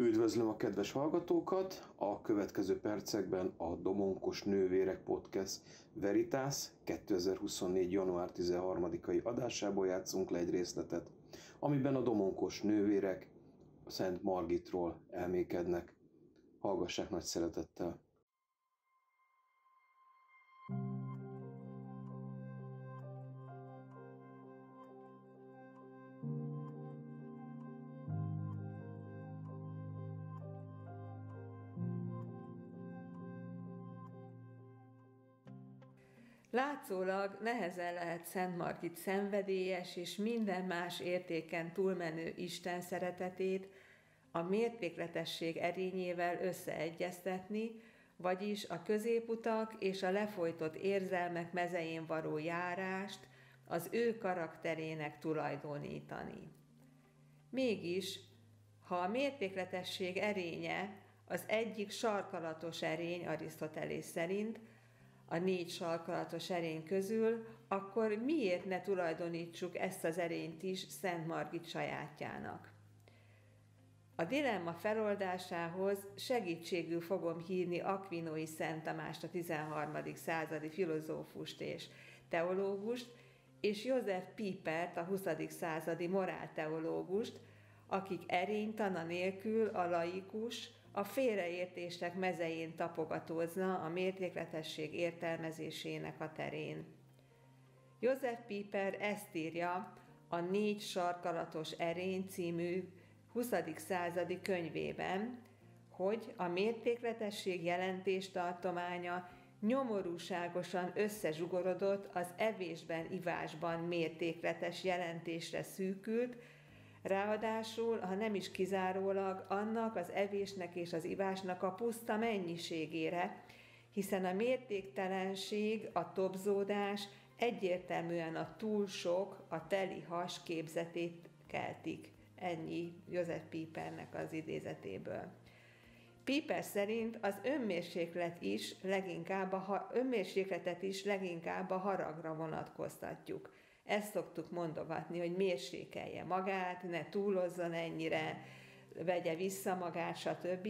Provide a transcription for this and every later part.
Üdvözlöm a kedves hallgatókat! A következő percekben a Domonkos Nővérek Podcast Veritas 2024. január 13-ai adásából játszunk le egy részletet, amiben a domonkos nővérek Szent Margitról elmékednek. Hallgassák nagy szeretettel! Látszólag nehezen lehet Szent Margit szenvedélyes és minden más értéken túlmenő Isten szeretetét a mértékletesség erényével összeegyeztetni, vagyis a középutak és a lefolytott érzelmek mezején való járást az ő karakterének tulajdonítani. Mégis, ha a mértékletesség erénye az egyik sarkalatos erény Arisztotelész szerint, a 4 sarkalatos erény közül, akkor miért ne tulajdonítsuk ezt az erényt is Szent Margit sajátjának? A dilemma feloldásához segítségül fogom hívni Aquinói Szent Tamást, a 13. századi filozófust és teológust, és József Pípert, a 20. századi morálteológust, akik erénytana nélkül a laikus, a félreértések mezején tapogatózna a mértékletesség értelmezésének a terén. József Píper ezt írja a 4 sarkalatos erény című 20. századi könyvében, hogy a mértékletesség jelentéstartománya nyomorúságosan összezsugorodott az evésben-ivásban mértékletes jelentésre szűkült, ráadásul, ha nem is kizárólag, annak az evésnek és az ivásnak a puszta mennyiségére, hiszen a mértéktelenség, a tobzódás egyértelműen a túl sok, a teli has képzetét keltik. Ennyi József Pípernek az idézetéből. Píper szerint az önmérsékletet is leginkább a haragra vonatkoztatjuk. Ezt szoktuk mondogatni, hogy mérsékelje magát, ne túlozzon ennyire, vegye vissza magát, stb.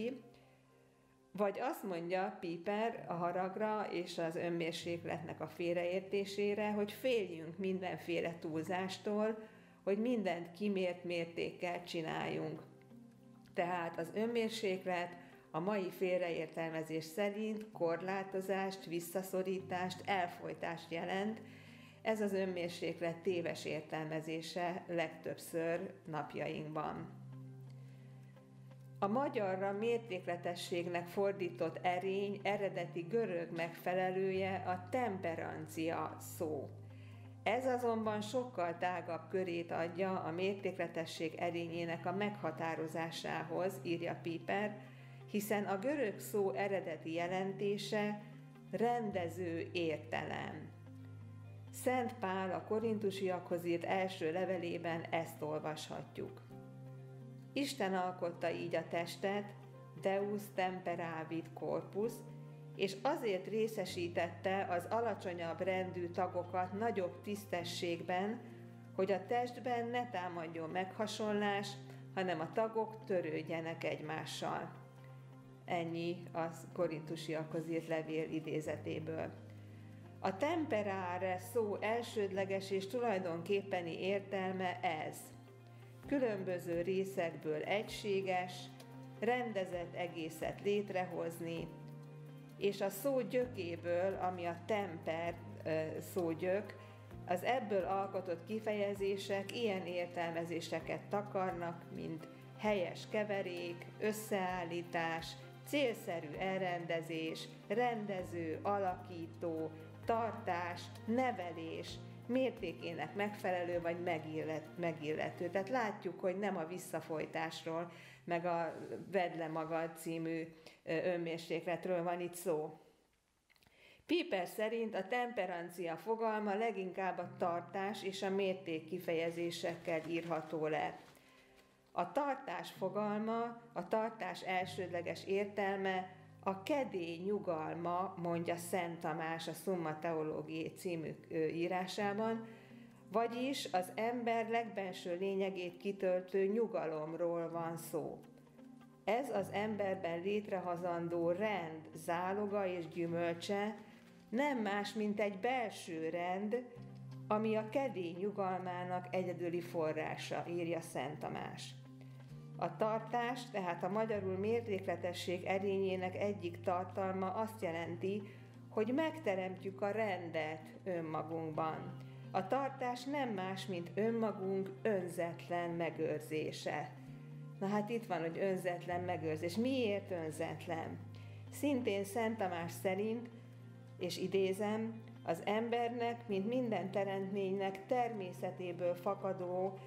Vagy azt mondja Píper a haragra és az önmérsékletnek a félreértésére, hogy féljünk mindenféle túlzástól, hogy mindent kimért mértékkel csináljunk. Tehát az önmérséklet a mai félreértelmezés szerint korlátozást, visszaszorítást, elfojtást jelent. Ez az önmérséklet téves értelmezése legtöbbször napjainkban. A magyarra mértékletességnek fordított erény eredeti görög megfelelője a temperancia szó. Ez azonban sokkal tágabb körét adja a mértékletesség erényének a meghatározásához, írja Píper, hiszen a görög szó eredeti jelentése rendező értelem. Szent Pál a korintusiakhoz írt első levelében ezt olvashatjuk. Isten alkotta így a testet, Deus temperavit corpus, és azért részesítette az alacsonyabb rendű tagokat nagyobb tisztességben, hogy a testben ne támadjon meghasonlás, hanem a tagok törődjenek egymással. Ennyi az korintusiakhoz írt levél idézetéből. A temperare szó elsődleges és tulajdonképpeni értelme ez. Különböző részekből egységes, rendezett egészet létrehozni, és a szó gyökéből, ami a temper szógyök, az ebből alkotott kifejezések ilyen értelmezéseket takarnak, mint helyes keverék, összeállítás, célszerű elrendezés, rendező, alakító, tartás, nevelés, mértékének megfelelő vagy megillető. Tehát látjuk, hogy nem a visszafolytásról, meg a Vedd le magad című önmérsékletről van itt szó. Píper szerint a temperancia fogalma leginkább a tartás és a mérték kifejezésekkel írható le. A tartás fogalma, a tartás elsődleges értelme a kedély nyugalma, mondja Szent Tamás a Summa Theologiae című írásában, vagyis az ember legbenső lényegét kitöltő nyugalomról van szó. Ez az emberben létrehozandó rend záloga és gyümölcse nem más, mint egy belső rend, ami a kedély nyugalmának egyedüli forrása, írja Szent Tamás. A tartás, tehát a magyarul mértékletesség erényének egyik tartalma azt jelenti, hogy megteremtjük a rendet önmagunkban. A tartás nem más, mint önmagunk önzetlen megőrzése. Na hát itt van, hogy önzetlen megőrzés. Miért önzetlen? Szintén Szent Tamás szerint, és idézem, az embernek, mint minden teremtménynek természetéből fakadó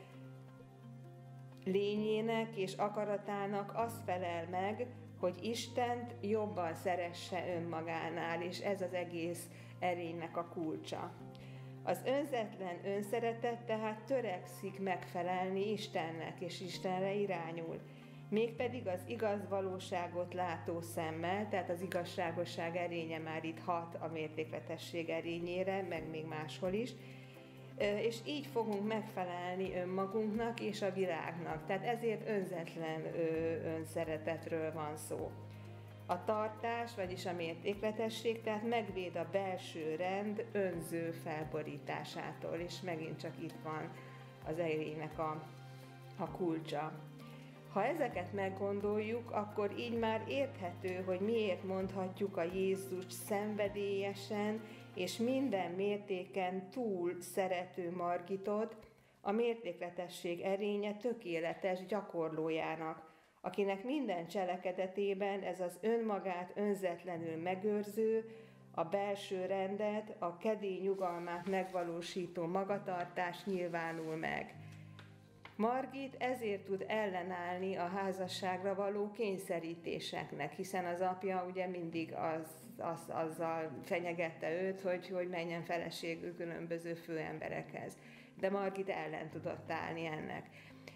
lényének és akaratának az felel meg, hogy Istent jobban szeresse önmagánál, és ez az egész erénynek a kulcsa. Az önzetlen önszeretet tehát törekszik megfelelni Istennek, és Istenre irányul. Mégpedig az igaz valóságot látó szemmel, tehát az igazságosság erénye már itt hat a mértékletesség erényére, meg még máshol is, és így fogunk megfelelni önmagunknak és a világnak. Tehát ezért önzetlen önszeretetről van szó. A tartás, vagyis a mértékletesség, tehát megvéd a belső rend önző felborításától, és megint csak itt van az erénynek a kulcsa. Ha ezeket meggondoljuk, akkor így már érthető, hogy miért mondhatjuk a Jézus szenvedélyesen és minden mértéken túl szerető Margitot a mértékletesség erénye tökéletes gyakorlójának, akinek minden cselekedetében ez az önmagát önzetlenül megőrző, a belső rendet, a kedély nyugalmát megvalósító magatartás nyilvánul meg. Margit ezért tud ellenállni a házasságra való kényszerítéseknek, hiszen az apja ugye mindig azzal fenyegette őt, hogy menjen feleségül különböző főemberekhez. De Margit ellen tudott állni ennek.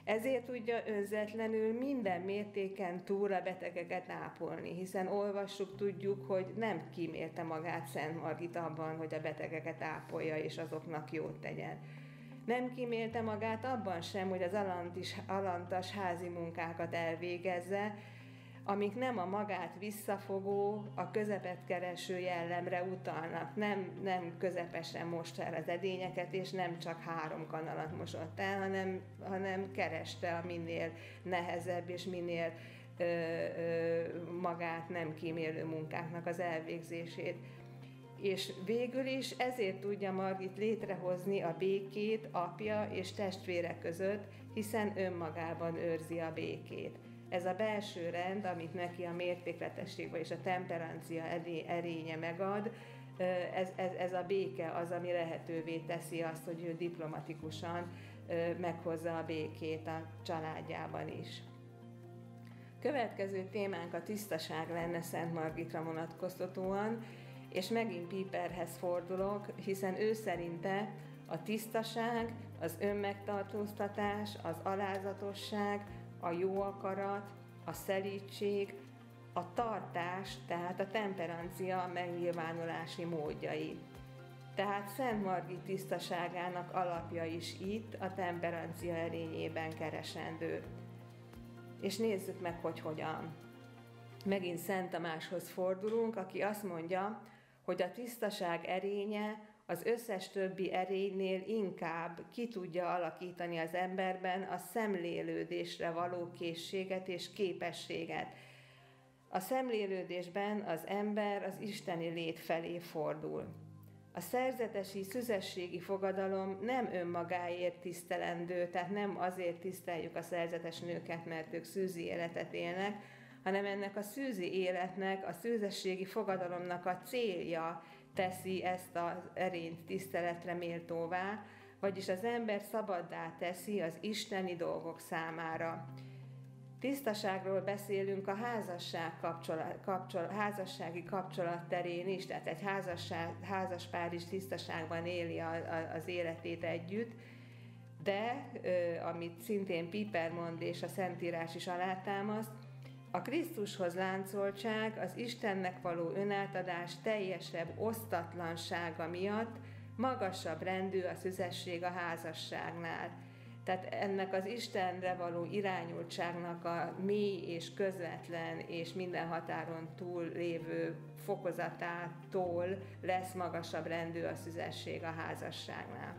Ezért tudja önzetlenül minden mértéken túl a betegeket ápolni, hiszen olvassuk, tudjuk, hogy nem kímélte magát Szent Margit abban, hogy a betegeket ápolja és azoknak jót tegyen. Nem kímélte magát abban sem, hogy az alantas házi munkákat elvégezze, amik nem a magát visszafogó, a közepet kereső jellemre utalnak. Nem közepesen mosta el az edényeket, és nem csak 3 kanalat mosott el, hanem kereste a minél nehezebb és minél magát nem kímélő munkáknak az elvégzését. És végül is ezért tudja Margit létrehozni a békét apja és testvére között, hiszen önmagában őrzi a békét. Ez a belső rend, amit neki a mértékletesség és a temperancia erénye megad, ez a béke az, ami lehetővé teszi azt, hogy ő diplomatikusan meghozza a békét a családjában is. Következő témánk a tisztaság lenne Szent Margitra vonatkoztatóan, és megint Piperhez fordulok, hiszen ő szerinte a tisztaság, az önmegtartóztatás, az alázatosság, a jó akarat, a szelídség, a tartás, tehát a temperancia megnyilvánulási módjai. Tehát Szent Margit tisztaságának alapja is itt, a temperancia erényében keresendő. És nézzük meg, hogy hogyan. Megint Szent Tamáshoz fordulunk, aki azt mondja, hogy a tisztaság erénye az összes többi erénynél inkább ki tudja alakítani az emberben a szemlélődésre való készséget és képességet. A szemlélődésben az ember az isteni lét felé fordul. A szerzetesi, szüzességi fogadalom nem önmagáért tisztelendő, tehát nem azért tiszteljük a szerzetes nőket, mert ők szűzi életet élnek, hanem ennek a szűzi életnek, a szűzességi fogadalomnak a célja teszi ezt az erényt tiszteletre méltóvá, vagyis az ember szabaddá teszi az isteni dolgok számára. Tisztaságról beszélünk a házassági kapcsolat terén is, tehát egy házaspár is tisztaságban éli az életét együtt, de, amit szintén Piper mond és a Szentírás is alátámaszt, a Krisztushoz láncoltság az Istennek való önátadás teljesebb osztatlansága miatt magasabb rendű a szüzesség a házasságnál. Tehát ennek az Istenre való irányultságnak a mély és közvetlen és minden határon túl lévő fokozatától lesz magasabb rendű a szüzesség a házasságnál.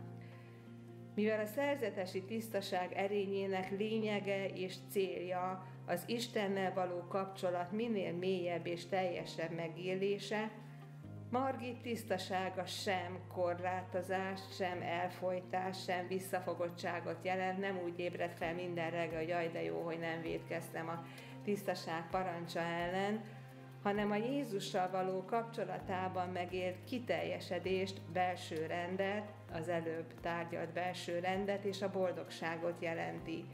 Mivel a szerzetesi tisztaság erényének lényege és célja az Istennel való kapcsolat minél mélyebb és teljesebb megélése, Margit tisztasága sem korlátozást, sem elfojtást, sem visszafogottságot jelent, nem úgy ébred fel minden reggel, hogy jaj, de jó, hogy nem vétkeztem a tisztaság parancsa ellen, hanem a Jézussal való kapcsolatában megélt kiteljesedést, belső rendet, az előbb tárgyalt belső rendet és a boldogságot jelenti.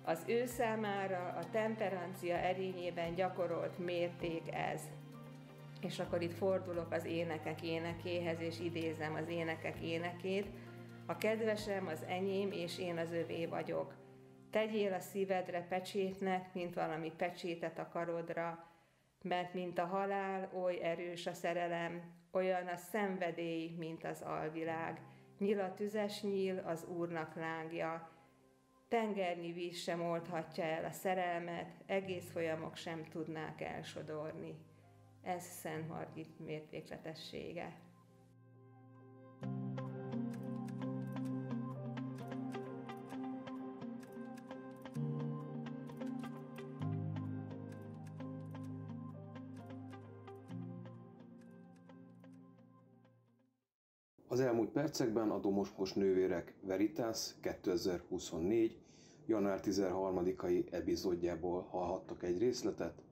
Az ő számára a temperancia erényében gyakorolt mérték ez. És akkor itt fordulok az énekek énekéhez, és idézem az énekek énekét. A kedvesem az enyém, és én az övé vagyok. Tegyél a szívedre pecsétnek, mint valami pecsétet a karodra, mert mint a halál, oly erős a szerelem, olyan a szenvedély, mint az alvilág. Nyíl a tüzes nyíl, az Úrnak lángja. Tengernyi víz sem oldhatja el a szerelmet, egész folyamok sem tudnák elsodorni. Ez Szent Margit mértékletessége. Az elmúlt percekben a Domonkos nővérek Veritas 2024. január 13-ai epizódjából hallhattak egy részletet.